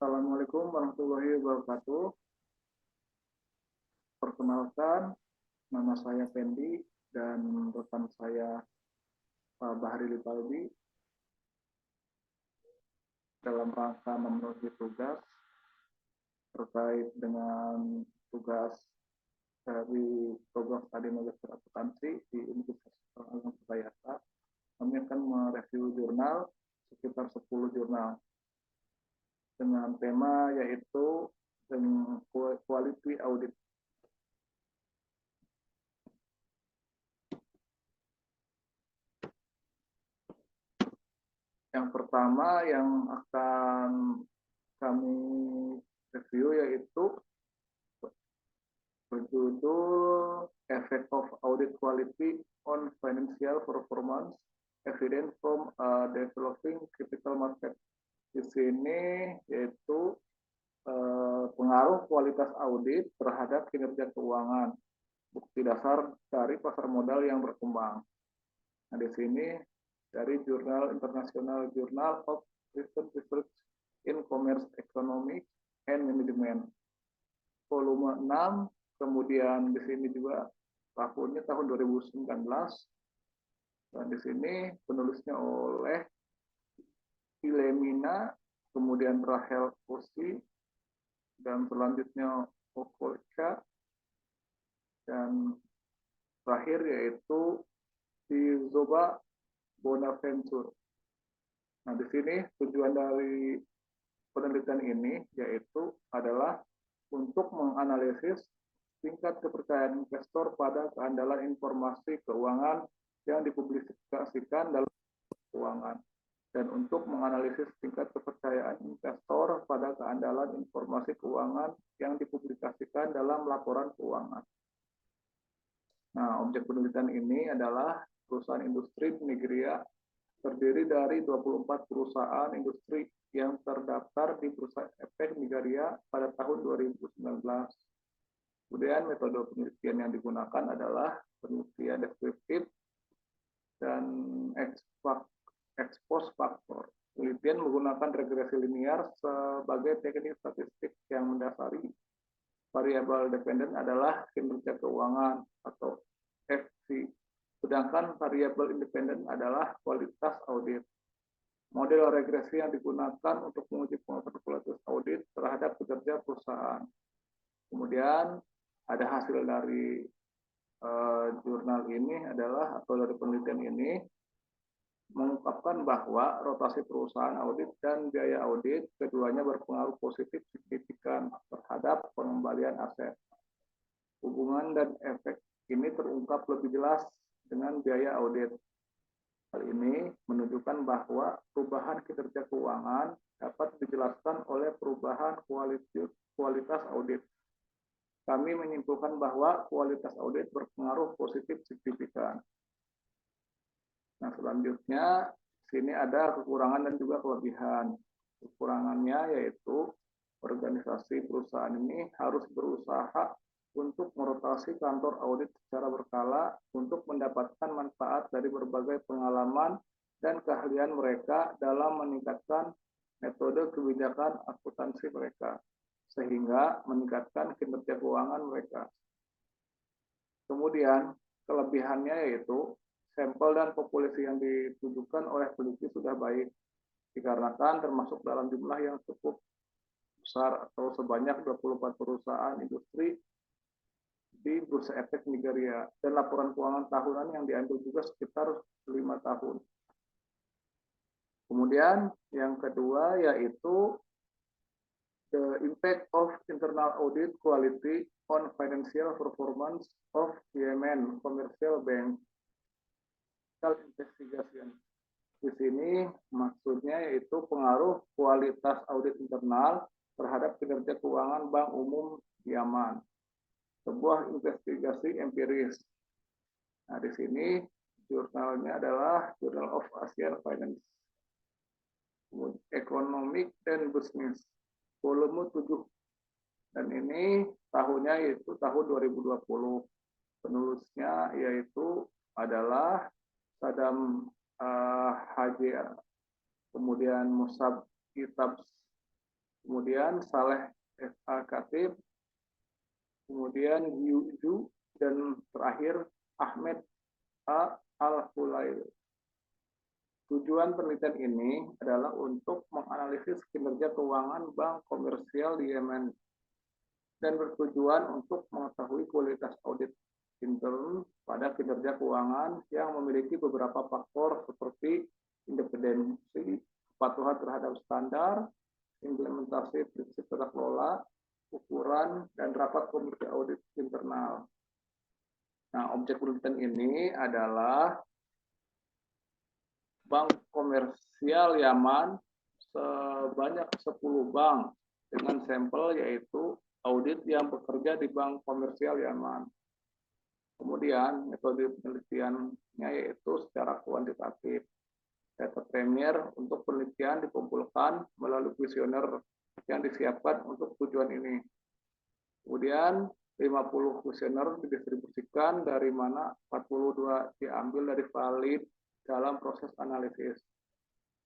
Assalamualaikum warahmatullahi wabarakatuh. Perkenalkan, nama saya Pendi dan rekan saya Pak Bahri Lipaldi dalam rangka memenuhi tugas terkait dengan tugas dari program studi magister akuntansi di Universitas Agung Sutayasa. Kami akan mereview jurnal sekitar 10 jurnal dengan tema yaitu quality audit. Yang pertama yang akan kami review yaitu berjudul Effect of Audit Quality on Financial Performance Evident from a Developing Capital Market. Di sini yaitu pengaruh kualitas audit terhadap kinerja keuangan, bukti dasar dari pasar modal yang berkembang. Nah, di sini dari Jurnal International Journal of Recent Research in Commerce Economics and Management, volume 6, kemudian di sini juga tahunnya tahun 2019, dan di sini penulisnya oleh Ilemina, kemudian Rahel Kosi, dan selanjutnya Okolcha, dan terakhir yaitu Zoba Bonaventure. Nah, di sini tujuan dari penelitian ini yaitu adalah untuk menganalisis tingkat kepercayaan investor pada keandalan informasi keuangan yang dipublikasikan dalam keuangan, dan untuk menganalisis tingkat kepercayaan investor pada keandalan informasi keuangan yang dipublikasikan dalam laporan keuangan. Nah, objek penelitian ini adalah perusahaan industri Nigeria, terdiri dari 24 perusahaan industri yang terdaftar di Bursa Efek Nigeria pada tahun 2019. Kemudian metode penelitian yang digunakan adalah penelitian deskriptif dan ex post faktor. Penelitian menggunakan regresi linear sebagai teknik statistik yang mendasari. Variabel dependen adalah kinerja keuangan atau FC, sedangkan variabel independen adalah kualitas audit. Model regresi yang digunakan untuk menguji penguatan kualitas audit terhadap kinerja perusahaan. Kemudian ada hasil dari jurnal ini adalah, atau dari penelitian ini, mengungkapkan bahwa rotasi perusahaan audit dan biaya audit keduanya berpengaruh positif signifikan terhadap pengembalian aset. Hubungan dan efek ini terungkap lebih jelas dengan biaya audit. Hal ini menunjukkan bahwa perubahan kinerja keuangan dapat dijelaskan oleh perubahan kualitas audit. Kami menyimpulkan bahwa kualitas audit berpengaruh positif signifikan. Nah, selanjutnya sini ada kekurangan dan juga kelebihan. Kekurangannya yaitu organisasi perusahaan ini harus berusaha untuk merotasi kantor audit secara berkala untuk mendapatkan manfaat dari berbagai pengalaman dan keahlian mereka dalam meningkatkan metode kebijakan akuntansi mereka, sehingga meningkatkan kinerja keuangan mereka. Kemudian kelebihannya yaitu sampel dan populasi yang ditujukan oleh peneliti sudah baik, dikarenakan termasuk dalam jumlah yang cukup besar atau sebanyak 24 perusahaan industri di Bursa Efek Nigeria, dan laporan keuangan tahunan yang diambil juga sekitar 5 tahun. Kemudian yang kedua yaitu the impact of internal audit quality on financial performance of Yemen Commercial Bank Investigation. Di sini maksudnya yaitu pengaruh kualitas audit internal terhadap kinerja keuangan Bank Umum Yaman, sebuah investigasi empiris. Nah, di sini jurnalnya adalah Journal of Asian Finance, Economic and Business, volume 7. Dan ini tahunnya yaitu tahun 2020. Penulisnya yaitu adalah Saddam Haji, kemudian Musab Kitabs, kemudian Saleh S.A. Khatib, kemudian Yuju, dan terakhir Ahmed A. Al-Hulail. Tujuan penelitian ini adalah untuk menganalisis kinerja keuangan bank komersial di Yemen dan bertujuan untuk mengetahui kualitas audit intern pada kinerja keuangan yang memiliki beberapa faktor seperti independensi, kepatuhan terhadap standar, implementasi prinsip tata kelola, ukuran, dan rapat komite audit internal. Nah, objek penelitian ini adalah bank komersial Yaman sebanyak 10 bank dengan sampel yaitu audit yang bekerja di bank komersial Yaman. Kemudian metode penelitiannya yaitu secara kuantitatif. Data premier untuk penelitian dikumpulkan melalui kuesioner yang disiapkan untuk tujuan ini. Kemudian 50 kuesioner didistribusikan dari mana 42 diambil dari valid dalam proses analisis.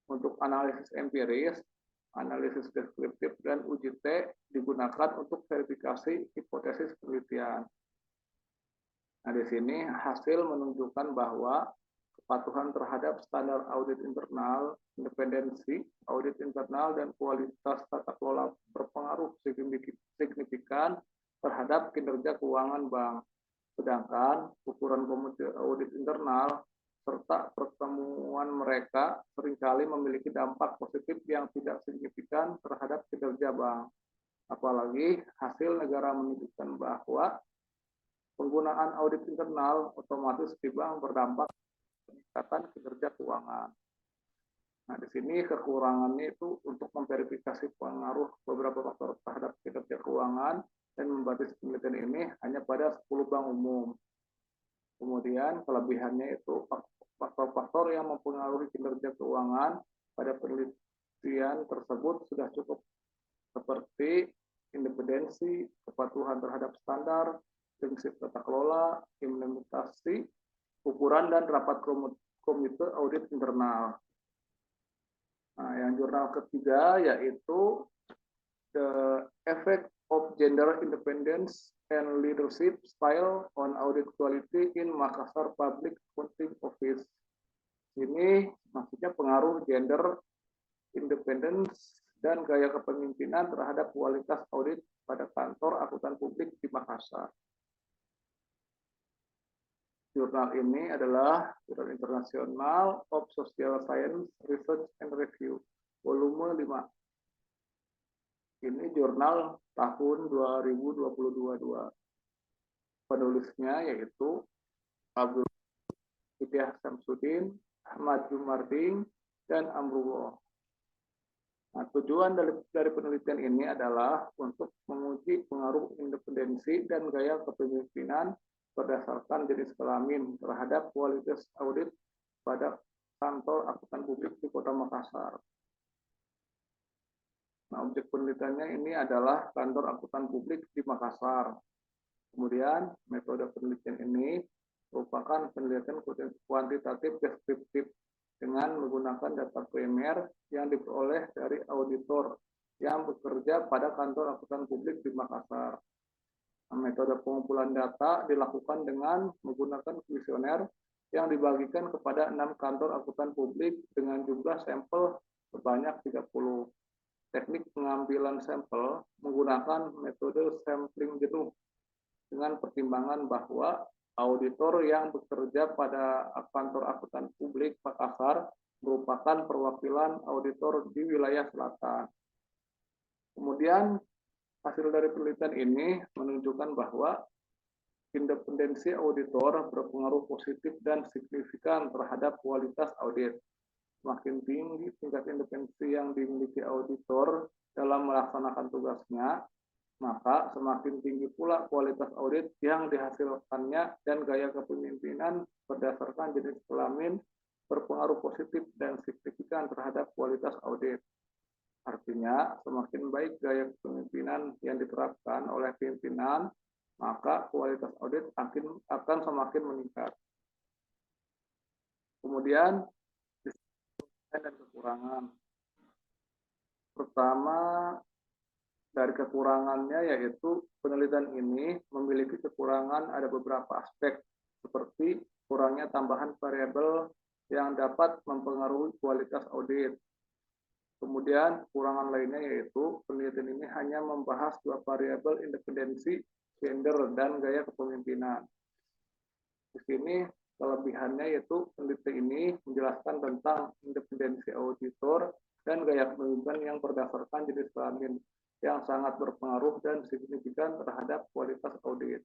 Untuk analisis empiris, analisis deskriptif, dan uji T digunakan untuk verifikasi hipotesis penelitian. Nah, di sini hasil menunjukkan bahwa kepatuhan terhadap standar audit internal, independensi, audit internal, dan kualitas tata kelola berpengaruh signifikan terhadap kinerja keuangan bank. Sedangkan ukuran komite audit internal serta pertemuan mereka seringkali memiliki dampak positif yang tidak signifikan terhadap kinerja bank. Apalagi hasil negara menunjukkan bahwa penggunaan audit internal otomatis di bank berdampak peningkatan kinerja keuangan. Nah, di sini kekurangannya itu untuk memverifikasi pengaruh beberapa faktor terhadap kinerja keuangan dan membatasi penelitian ini hanya pada 10 bank umum. Kemudian kelebihannya itu faktor-faktor yang mempengaruhi kinerja keuangan pada penelitian tersebut sudah cukup seperti independensi, kepatuhan terhadap standar, prinsip tata kelola, implementasi, ukuran, dan rapat komite audit internal. Nah, yang jurnal ketiga yaitu The Effect of Gender Independence and Leadership Style on Audit Quality in Makassar Public Accounting Office. Ini maksudnya pengaruh gender independence dan gaya kepemimpinan terhadap kualitas audit pada kantor akuntan publik di Makassar. Jurnal ini adalah Jurnal International of Social Science Research and Review, volume 5. Ini jurnal tahun 2022. Penulisnya yaitu Abdul Hidayah Samsudin, Ahmad Jumarding, dan Amrullah. Nah, tujuan dari penelitian ini adalah untuk menguji pengaruh independensi dan gaya kepemimpinan berdasarkan jenis kelamin terhadap kualitas audit pada kantor akuntan publik di Kota Makassar. Nah, objek penelitiannya ini adalah kantor akuntan publik di Makassar. Kemudian, metode penelitian ini merupakan penelitian kuantitatif deskriptif dengan menggunakan data primer yang diperoleh dari auditor yang bekerja pada kantor akuntan publik di Makassar. Nah, metode pengumpulan data dilakukan dengan menggunakan kuesioner yang dibagikan kepada 6 kantor akuntan publik dengan jumlah sampel sebanyak 30. Teknik pengambilan sampel menggunakan metode sampling jenuh dengan pertimbangan bahwa auditor yang bekerja pada kantor akuntan publik Makassar merupakan perwakilan auditor di wilayah selatan. Kemudian hasil dari penelitian ini menunjukkan bahwa independensi auditor berpengaruh positif dan signifikan terhadap kualitas audit. Semakin tinggi tingkat independensi yang dimiliki auditor dalam melaksanakan tugasnya, maka semakin tinggi pula kualitas audit yang dihasilkannya dan gaya kepemimpinan berdasarkan jenis kelamin berpengaruh positif dan signifikan terhadap kualitas audit. Artinya, semakin baik gaya kepemimpinan yang diterapkan oleh pimpinan, maka kualitas audit akan semakin meningkat. Kemudian, dan kekurangan. Pertama, Dari kekurangannya yaitu penelitian ini memiliki kekurangan ada beberapa aspek seperti kurangnya tambahan variabel yang dapat mempengaruhi kualitas audit. Kemudian kekurangan lainnya yaitu penelitian ini hanya membahas dua variabel independensi, gender, dan gaya kepemimpinan. Di sini kelebihannya yaitu penelitian ini menjelaskan tentang independensi auditor dan gaya kepemimpinan yang berdasarkan jenis kelamin yang sangat berpengaruh dan signifikan terhadap kualitas audit.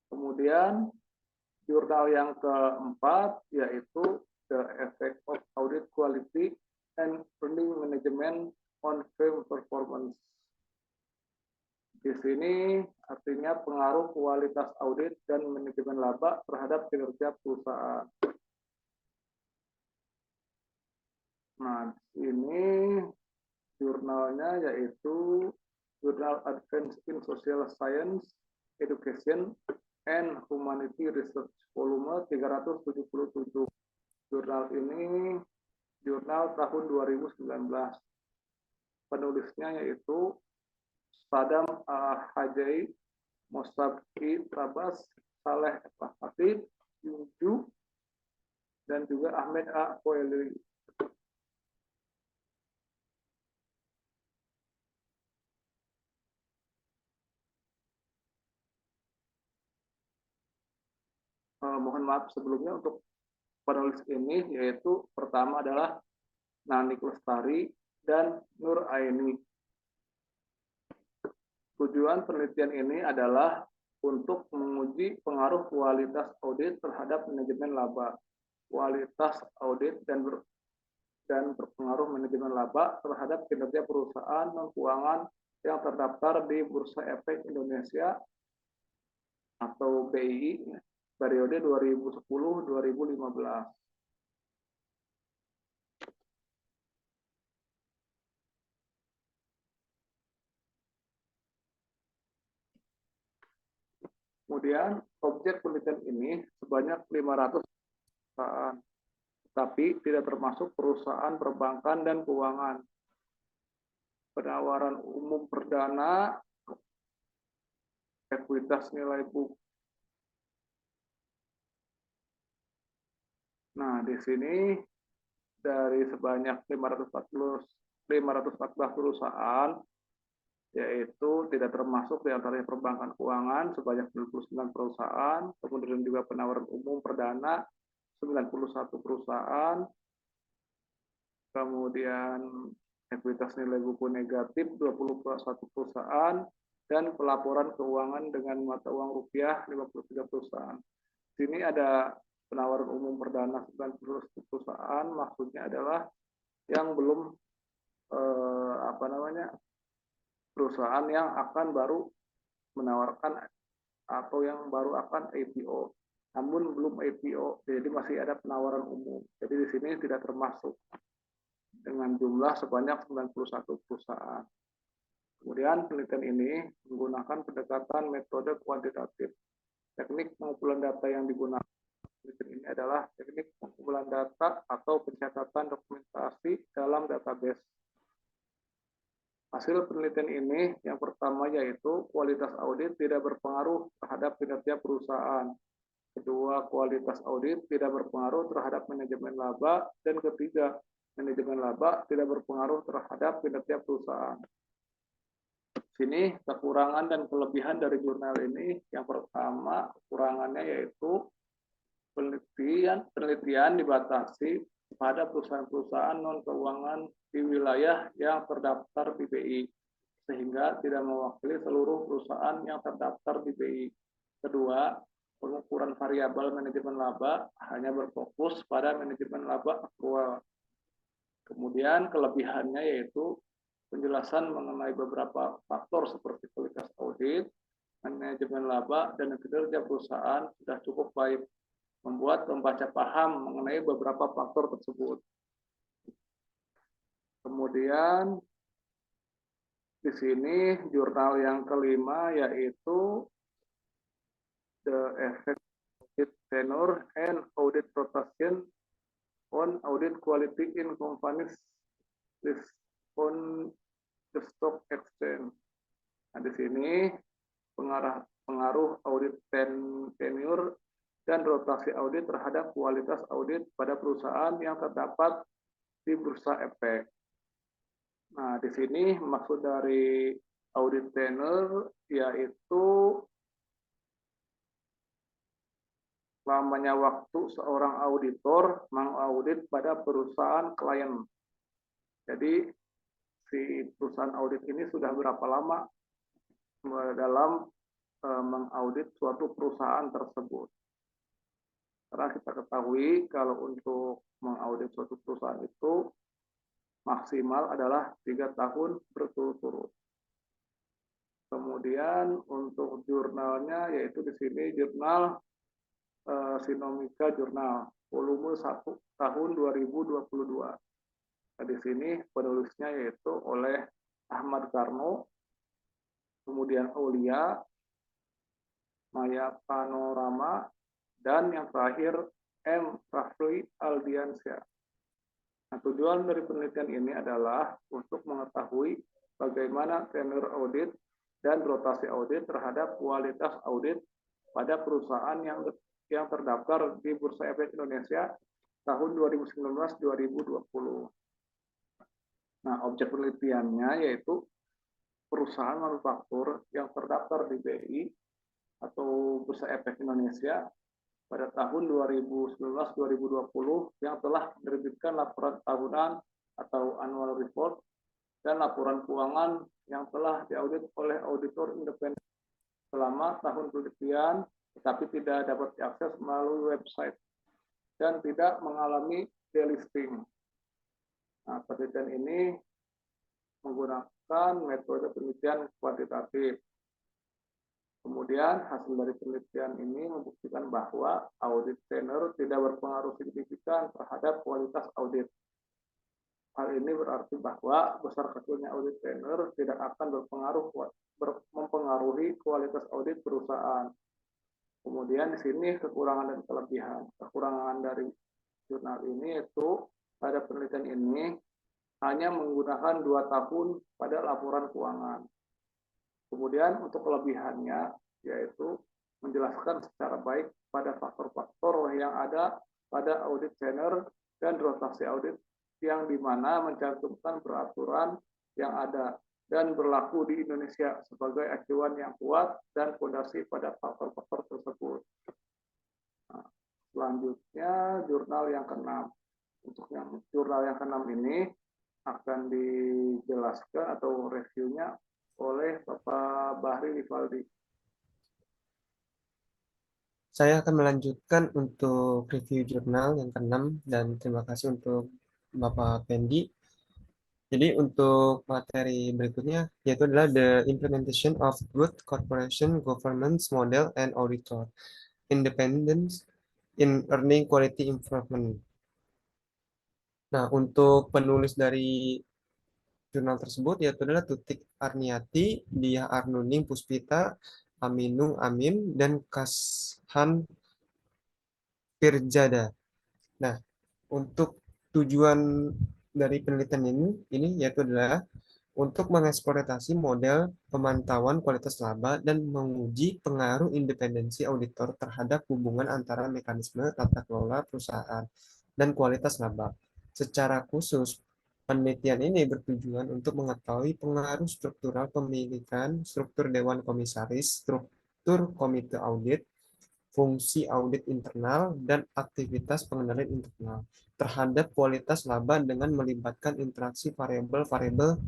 Kemudian jurnal yang keempat yaitu The Effect of Audit Quality and Earning Management on Firm Performance. Di sini artinya pengaruh kualitas audit dan manajemen laba terhadap kinerja perusahaan. Nah, ini jurnalnya yaitu Journal Advance in Social Science, Education, and Humanity Research, volume 377. Jurnal ini jurnal tahun 2019. Penulisnya yaitu Sadam Al-Hajai, Mosabki Tabas, Saleh Fatih, Yunju, dan juga Ahmed A. Koeli. Mohon maaf sebelumnya untuk penulis ini yaitu pertama adalah Nanik Lestari dan Nur Aini. Tujuan penelitian ini adalah untuk menguji pengaruh kualitas audit terhadap manajemen laba. Kualitas audit dan berpengaruh manajemen laba terhadap kinerja perusahaan non keuangan yang terdaftar di Bursa Efek Indonesia atau BII periode 2010-2015. Kemudian objek penelitian ini sebanyak 500 perusahaan, tapi tidak termasuk perusahaan perbankan dan keuangan. Penawaran umum perdana, ekuitas nilai book. Nah, di sini dari sebanyak 514 perusahaan, yaitu tidak termasuk di antaranya perbankan keuangan sebanyak 99 perusahaan, kemudian juga penawaran umum perdana 91 perusahaan, kemudian ekuitas nilai buku negatif 21 perusahaan, dan pelaporan keuangan dengan mata uang rupiah 53 perusahaan. Di sini ada penawaran umum perdana 91 perusahaan, maksudnya adalah yang belum perusahaan yang akan baru menawarkan atau yang baru akan IPO, namun belum IPO, jadi masih ada penawaran umum. Jadi di sini tidak termasuk dengan jumlah sebanyak 91 perusahaan. Kemudian penelitian ini menggunakan pendekatan metode kuantitatif. Teknik pengumpulan data yang digunakan penelitian ini adalah teknik pengumpulan data atau pencatatan dokumentasi dalam database. Hasil penelitian ini yang pertama yaitu kualitas audit tidak berpengaruh terhadap kinerja perusahaan. Kedua, kualitas audit tidak berpengaruh terhadap manajemen laba. Dan ketiga, manajemen laba tidak berpengaruh terhadap kinerja perusahaan. Sini kekurangan dan kelebihan dari jurnal ini. Yang pertama, kekurangannya yaitu penelitian dibatasi pada perusahaan-perusahaan non-keuangan di wilayah yang terdaftar di BI, sehingga tidak mewakili seluruh perusahaan yang terdaftar di BI. Kedua, pengukuran variabel manajemen laba hanya berfokus pada manajemen laba aktual. Kemudian kelebihannya yaitu penjelasan mengenai beberapa faktor seperti kualitas audit, manajemen laba, dan kinerja perusahaan sudah cukup baik, membuat pembaca paham mengenai beberapa faktor tersebut. Kemudian di sini jurnal yang kelima yaitu The Effect of Audit Tenure and Audit Rotation on Audit Quality in Companies the stock exchange. Nah, di sini pengaruh audit tenure dan rotasi audit terhadap kualitas audit pada perusahaan yang terdapat di Bursa Efek. Nah, di sini maksud dari audit tenure yaitu lamanya waktu seorang auditor mengaudit pada perusahaan klien. Jadi si perusahaan audit ini sudah berapa lama dalam mengaudit suatu perusahaan tersebut. Karena kita ketahui kalau untuk mengaudit suatu perusahaan itu maksimal adalah 3 tahun berturut-turut. Kemudian untuk jurnalnya yaitu di sini jurnal Sinomika Jurnal volume 1 tahun 2022. Nah, di sini penulisnya yaitu oleh Ahmad Karno, kemudian Aulia, Maya Panorama, dan yang terakhir M. Rafli Aldiansyah. Nah, tujuan dari penelitian ini adalah untuk mengetahui bagaimana tenure audit dan rotasi audit terhadap kualitas audit pada perusahaan yang terdaftar di Bursa Efek Indonesia tahun 2019-2020. Nah, objek penelitiannya yaitu perusahaan manufaktur yang terdaftar di BI atau Bursa Efek Indonesia pada tahun 2019-2020 yang telah menerbitkan laporan tahunan atau annual report dan laporan keuangan yang telah diaudit oleh auditor independen selama tahun penelitian tetapi tidak dapat diakses melalui website dan tidak mengalami delisting. Nah, penelitian ini menggunakan metode penelitian kuantitatif. Kemudian hasil dari penelitian ini membuktikan bahwa audit tenure tidak berpengaruh signifikan terhadap kualitas audit. Hal ini berarti bahwa besar kecilnya audit tenure tidak akan mempengaruhi kualitas audit perusahaan. Kemudian di sini kekurangan dan kelebihan. Kekurangan dari jurnal ini itu pada penelitian ini hanya menggunakan 2 tahun pada laporan keuangan. Kemudian untuk kelebihannya yaitu menjelaskan secara baik pada faktor-faktor yang ada pada audit tenure dan rotasi audit yang dimana mencantumkan peraturan yang ada dan berlaku di Indonesia sebagai acuan yang kuat dan fondasi pada faktor-faktor tersebut. Nah, selanjutnya jurnal yang ke-6. Untuk yang jurnal yang ke-6 ini akan dijelaskan atau reviewnya oleh Bapak Bahri Rivaldi. Saya akan melanjutkan untuk review jurnal yang ke-6 dan terima kasih untuk Bapak Pendi. Jadi untuk materi berikutnya yaitu adalah the implementation of good corporation governance model and auditor independence in earning quality improvement. Nah, untuk penulis dari jurnal tersebut yaitu adalah Tutik Arniati, Dia Arnuning Puspita, Aminung Amin, dan Kashan Pirjada. Nah, untuk tujuan dari penelitian ini yaitu adalah untuk mengeksploitasi model pemantauan kualitas laba dan menguji pengaruh independensi auditor terhadap hubungan antara mekanisme tata kelola perusahaan dan kualitas laba. Secara khusus, penelitian ini bertujuan untuk mengetahui pengaruh struktural pemilikan, struktur dewan komisaris, struktur komite audit, fungsi audit internal, dan aktivitas pengendalian internal terhadap kualitas laba dengan melibatkan interaksi variabel-variabel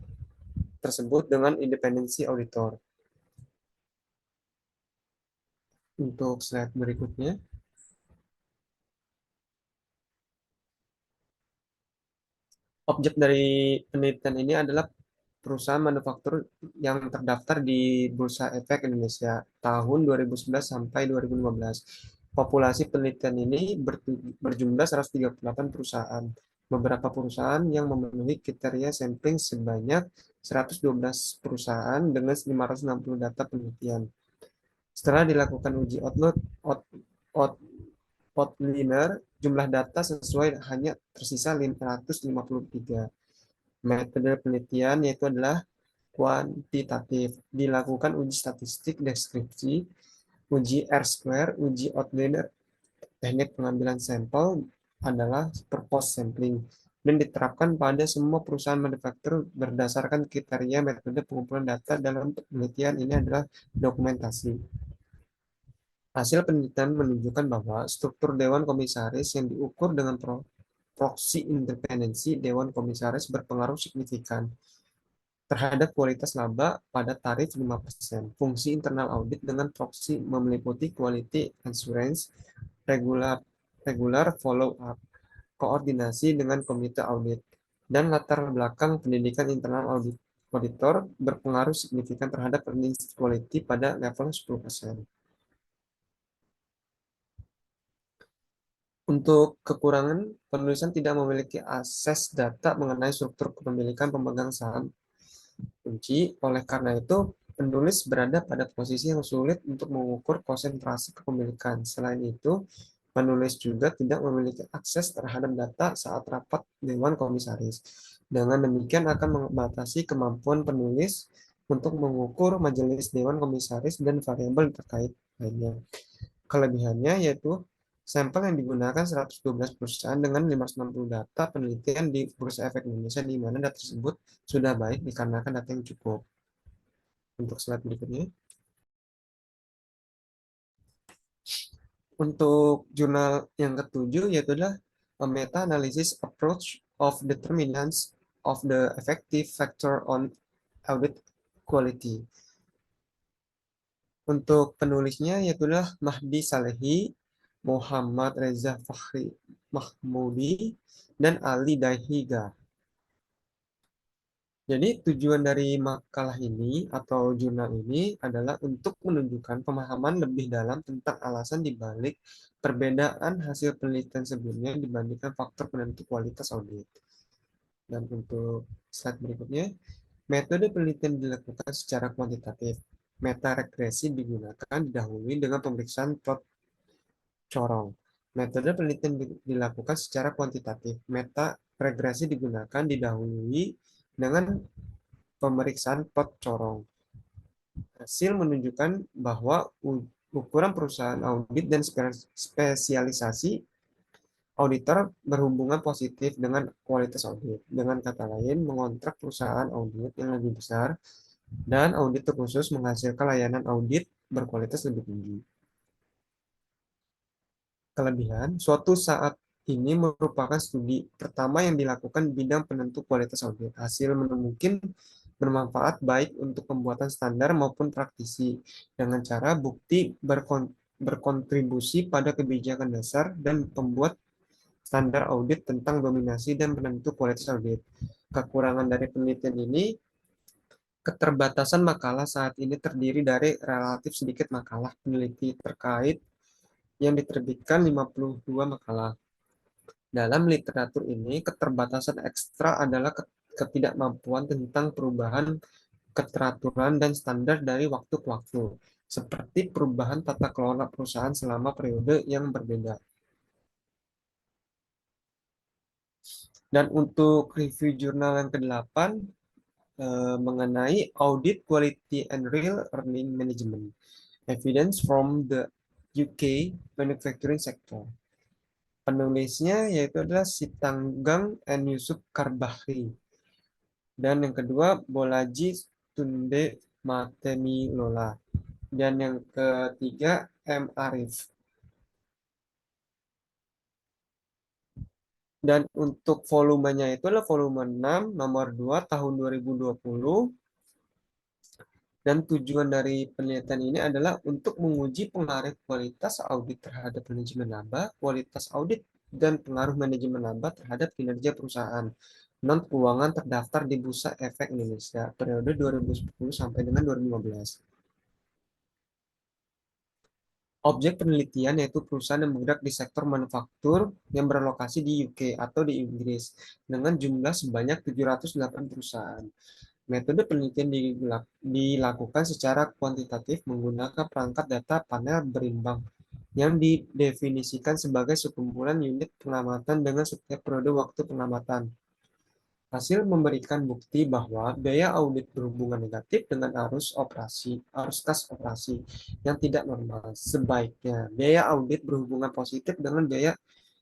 tersebut dengan independensi auditor. Untuk slide berikutnya, objek dari penelitian ini adalah perusahaan manufaktur yang terdaftar di Bursa Efek Indonesia tahun 2011 sampai 2015. Populasi penelitian ini berjumlah 138 perusahaan. Beberapa perusahaan yang memenuhi kriteria sampling sebanyak 112 perusahaan dengan 560 data penelitian. Setelah dilakukan uji outlier, jumlah data sesuai hanya tersisa 553. Metode penelitian yaitu adalah kuantitatif. Dilakukan uji statistik deskripsi, uji R-square, uji outlier. Teknik pengambilan sampel adalah purpose sampling dan diterapkan pada semua perusahaan manufaktur berdasarkan kriteria metode pengumpulan data dalam penelitian ini adalah dokumentasi. Hasil penelitian menunjukkan bahwa struktur Dewan Komisaris yang diukur dengan proksi independensi Dewan Komisaris berpengaruh signifikan terhadap kualitas laba pada tarif 5%. Fungsi internal audit dengan proksi meliputi quality assurance, regular, regular follow-up, koordinasi dengan komite audit, dan latar belakang pendidikan internal auditor berpengaruh signifikan terhadap earnings quality pada level 10%. Untuk kekurangan, penulisan tidak memiliki akses data mengenai struktur kepemilikan pemegang saham kunci. Oleh karena itu, penulis berada pada posisi yang sulit untuk mengukur konsentrasi kepemilikan. Selain itu, penulis juga tidak memiliki akses terhadap data saat rapat Dewan Komisaris. Dengan demikian akan membatasi kemampuan penulis untuk mengukur majelis Dewan Komisaris dan variabel terkait lainnya. Kelebihannya yaitu sampel yang digunakan 112 perusahaan dengan 560 data penelitian di Bursa Efek Indonesia di mana data tersebut sudah baik dikarenakan data yang cukup. Untuk slide berikutnya. Untuk jurnal yang ketujuh yaitu adalah a meta-analysis approach of determinants of the effective factor on audit quality. Untuk penulisnya yaitu adalah Mahdi Salehi, Muhammad Reza Fakhri Mahmudi, dan Ali Dahiga. Jadi tujuan dari makalah ini atau jurnal ini adalah untuk menunjukkan pemahaman lebih dalam tentang alasan dibalik perbedaan hasil penelitian sebelumnya dibandingkan faktor penentu kualitas audit. Dan untuk slide berikutnya, metode penelitian dilakukan secara kuantitatif. Meta regresi digunakan didahului dengan pemeriksaan plot corong. Metode penelitian dilakukan secara kuantitatif. Meta regresi digunakan didahului dengan pemeriksaan plot corong. Hasil menunjukkan bahwa ukuran perusahaan audit dan spesialisasi auditor berhubungan positif dengan kualitas audit. Dengan kata lain, mengontrak perusahaan audit yang lebih besar dan auditor khusus menghasilkan layanan audit berkualitas lebih tinggi. Kelebihan, suatu saat ini merupakan studi pertama yang dilakukan di bidang penentu kualitas audit. Hasil mungkin bermanfaat baik untuk pembuatan standar maupun praktisi dengan cara bukti berkontribusi pada kebijakan dasar dan pembuat standar audit tentang dominasi dan penentu kualitas audit. Kekurangan dari penelitian ini, keterbatasan makalah saat ini terdiri dari relatif sedikit makalah peneliti terkait yang diterbitkan 52 makalah. Dalam literatur ini, keterbatasan ekstra adalah ketidakmampuan tentang perubahan keteraturan dan standar dari waktu ke waktu, seperti perubahan tata kelola perusahaan selama periode yang berbeda. Dan untuk review jurnal yang ke-8 mengenai Audit Quality and Real Earning Management, Evidence from the UK Manufacturing Sector. Penulisnya yaitu adalah Sitanggang and Yusuf Karbahri. Dan yang kedua Bolaji Tunde Matemi Lola. Dan yang ketiga M. Arif. Dan untuk volumenya itu adalah volume 6 nomor 2 tahun 2020. Dan tujuan dari penelitian ini adalah untuk menguji pengaruh kualitas audit terhadap manajemen laba, kualitas audit dan pengaruh manajemen laba terhadap kinerja perusahaan non keuangan terdaftar di Bursa Efek Indonesia periode 2010 sampai dengan 2015. Objek penelitian yaitu perusahaan yang bergerak di sektor manufaktur yang berlokasi di UK atau di Inggris dengan jumlah sebanyak 708 perusahaan. Metode penelitian dilakukan secara kuantitatif menggunakan perangkat data panel berimbang yang didefinisikan sebagai sekumpulan unit pengamatan dengan setiap periode waktu pengamatan. Hasil memberikan bukti bahwa biaya audit berhubungan negatif dengan arus kas operasi yang tidak normal. Sebaiknya biaya audit berhubungan positif dengan biaya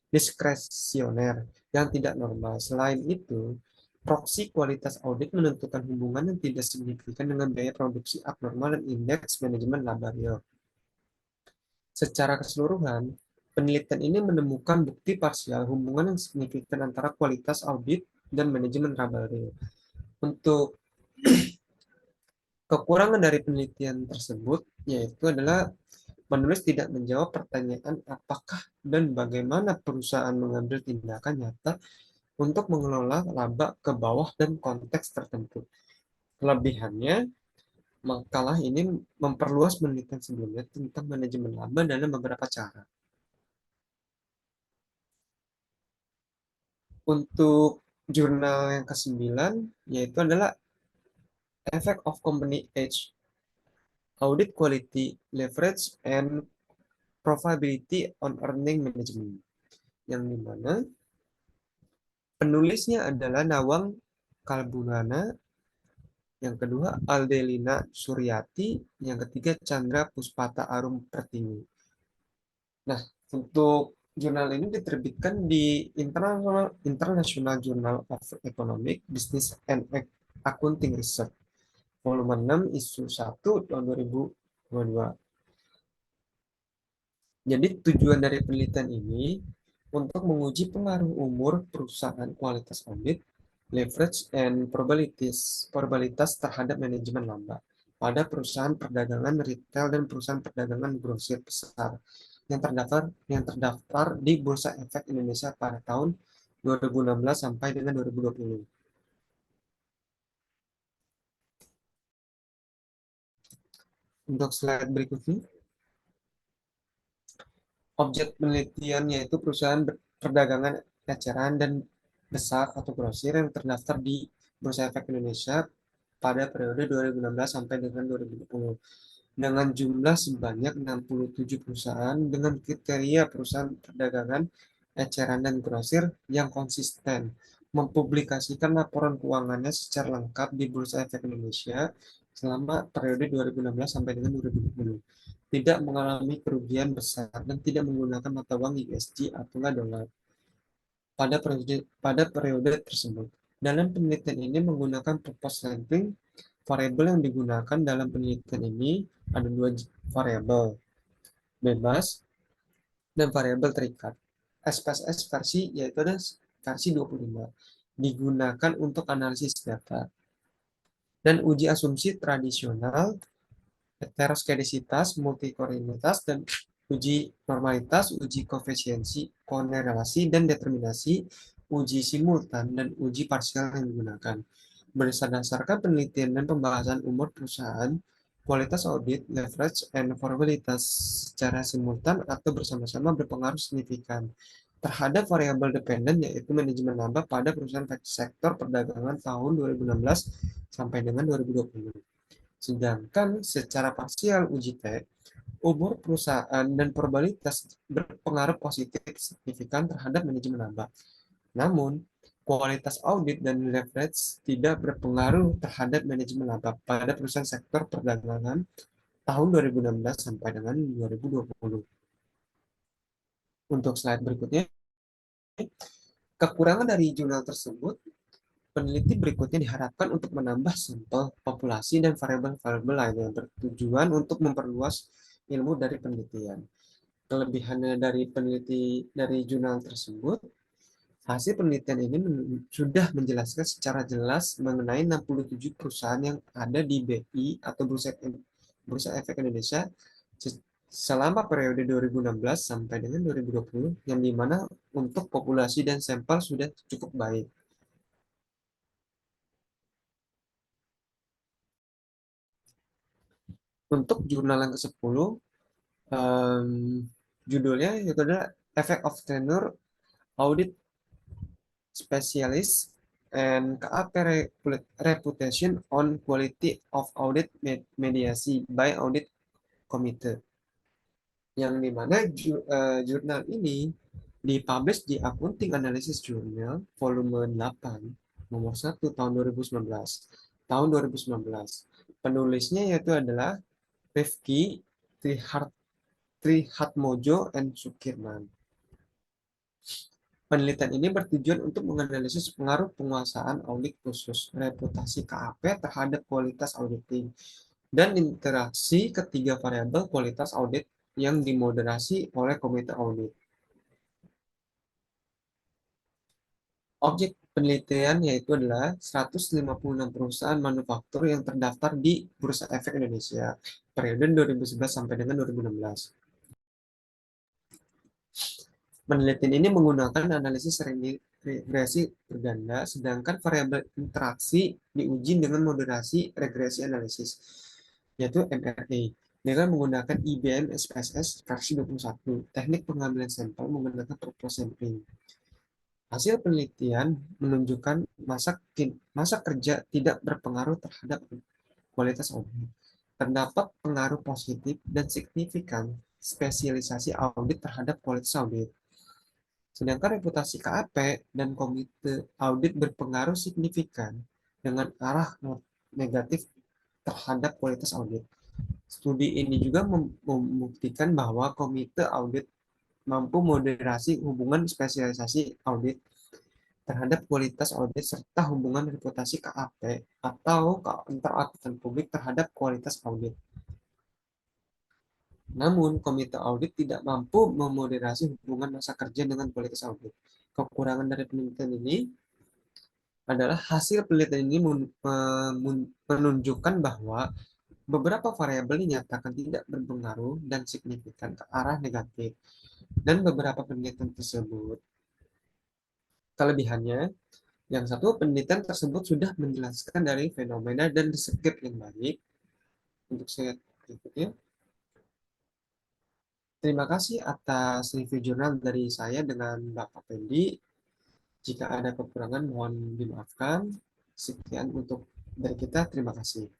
diskresioner yang tidak normal. Selain itu, proksi kualitas audit menentukan hubungan yang tidak signifikan dengan biaya produksi abnormal dan indeks manajemen laba real. Secara keseluruhan, penelitian ini menemukan bukti parsial hubungan yang signifikan antara kualitas audit dan manajemen laba real. Untuk kekurangan dari penelitian tersebut, yaitu adalah penulis tidak menjawab pertanyaan apakah dan bagaimana perusahaan mengambil tindakan nyata untuk mengelola laba ke bawah dan konteks tertentu. Kelebihannya, makalah ini memperluas penelitian sebelumnya tentang manajemen laba dalam beberapa cara. Untuk jurnal yang ke-9, yaitu adalah Effect of Company Age, Audit Quality, Leverage, and Profitability on Earning Management. Yang dimana penulisnya adalah Nawang Kalbulana, yang kedua Aldelina Suryati, yang ketiga Chandra Puspata Arum Pertiwi. Nah, untuk jurnal ini diterbitkan di International Journal of Economic, Business and Accounting Research, volume 6, isu 1, tahun 2022. Jadi tujuan dari penelitian ini untuk menguji pengaruh umur perusahaan kualitas audit, leverage, and probabilitas terhadap manajemen laba pada perusahaan perdagangan retail dan perusahaan perdagangan grosir besar yang terdaftar di Bursa Efek Indonesia pada tahun 2016 sampai dengan 2020. Untuk slide berikutnya, objek penelitian yaitu perusahaan perdagangan eceran dan besar atau grosir yang terdaftar di Bursa Efek Indonesia pada periode 2016 sampai dengan 2020 dengan jumlah sebanyak 67 perusahaan dengan kriteria perusahaan perdagangan eceran dan grosir yang konsisten mempublikasikan laporan keuangannya secara lengkap di Bursa Efek Indonesia selama periode 2016 sampai dengan 2020, tidak mengalami kerugian besar dan tidak menggunakan mata uang USD atau dolar pada periode tersebut. Dalam penelitian ini menggunakan purpose sampling. Variabel yang digunakan dalam penelitian ini ada dua variabel, bebas dan variabel terikat. SPSS versi yaitu ada versi 25 digunakan untuk analisis data dan uji asumsi tradisional, heteroskedisitas, multikolinitas, dan uji normalitas, uji koefisiensi, korelasi, dan determinasi, uji simultan, dan uji parsial yang digunakan. Berdasarkan penelitian dan pembahasan umur perusahaan, kualitas audit, leverage, and probabilitas secara simultan atau bersama-sama berpengaruh signifikan terhadap variabel dependen yaitu manajemen laba pada perusahaan sektor perdagangan tahun 2016 sampai dengan 2020. Sedangkan secara parsial uji T, umur perusahaan dan probabilitas berpengaruh positif signifikan terhadap manajemen laba. Namun, kualitas audit dan leverage tidak berpengaruh terhadap manajemen laba pada perusahaan sektor perdagangan tahun 2016 sampai dengan 2020. Untuk slide berikutnya, kekurangan dari jurnal tersebut, peneliti berikutnya diharapkan untuk menambah sampel populasi dan variabel-variabel lain yang bertujuan untuk memperluas ilmu dari penelitian. Kelebihannya dari jurnal tersebut, hasil penelitian ini sudah menjelaskan secara jelas mengenai 67 perusahaan yang ada di BI atau Bursa Efek Indonesia selama periode 2016 sampai dengan 2020 yang dimana untuk populasi dan sampel sudah cukup baik. Untuk jurnal yang ke-10, judulnya itu adalah Effect of Tenure Audit Specialist and KAP Reputation on Quality of Audit Mediasi by Audit Committee. Yang dimana jurnal ini dipublish di Accounting Analysis Journal volume 8 nomor 1 tahun 2019. Tahun 2019. Penulisnya yaitu adalah Rifki Trihatmojo and Sukirman. Penelitian ini bertujuan untuk menganalisis pengaruh penguasaan audit khusus reputasi KAP terhadap kualitas auditing dan interaksi ketiga variabel kualitas audit yang dimoderasi oleh komite audit. Objek penelitian yaitu adalah 156 perusahaan manufaktur yang terdaftar di Bursa Efek Indonesia periode 2011 sampai dengan 2016. Penelitian ini menggunakan analisis regresi berganda, sedangkan variabel interaksi diuji dengan moderasi regresi analisis, yaitu MRA, dengan menggunakan IBM SPSS versi 21, teknik pengambilan sampel menggunakan purpose sampling. Hasil penelitian menunjukkan masa kerja tidak berpengaruh terhadap kualitas audit. Terdapat pengaruh positif dan signifikan spesialisasi audit terhadap kualitas audit. Sedangkan reputasi KAP dan komite audit berpengaruh signifikan dengan arah negatif terhadap kualitas audit. Studi ini juga membuktikan bahwa komite audit mampu moderasi hubungan spesialisasi audit terhadap kualitas audit serta hubungan reputasi KAP atau keinterakutan publik terhadap kualitas audit. Namun, komite audit tidak mampu memoderasi hubungan masa kerja dengan kualitas audit. Kekurangan dari penelitian ini adalah hasil penelitian ini menunjukkan bahwa beberapa variabel dinyatakan tidak berpengaruh dan signifikan ke arah negatif, dan beberapa penelitian tersebut kelebihannya. Yang satu, penelitian tersebut sudah menjelaskan dari fenomena dan deskriptif yang baik. Untuk saya berikutnya, terima kasih atas review jurnal dari saya dengan Bapak Pendi. Jika ada kekurangan mohon dimaafkan. Sekian untuk dari kita. Terima kasih.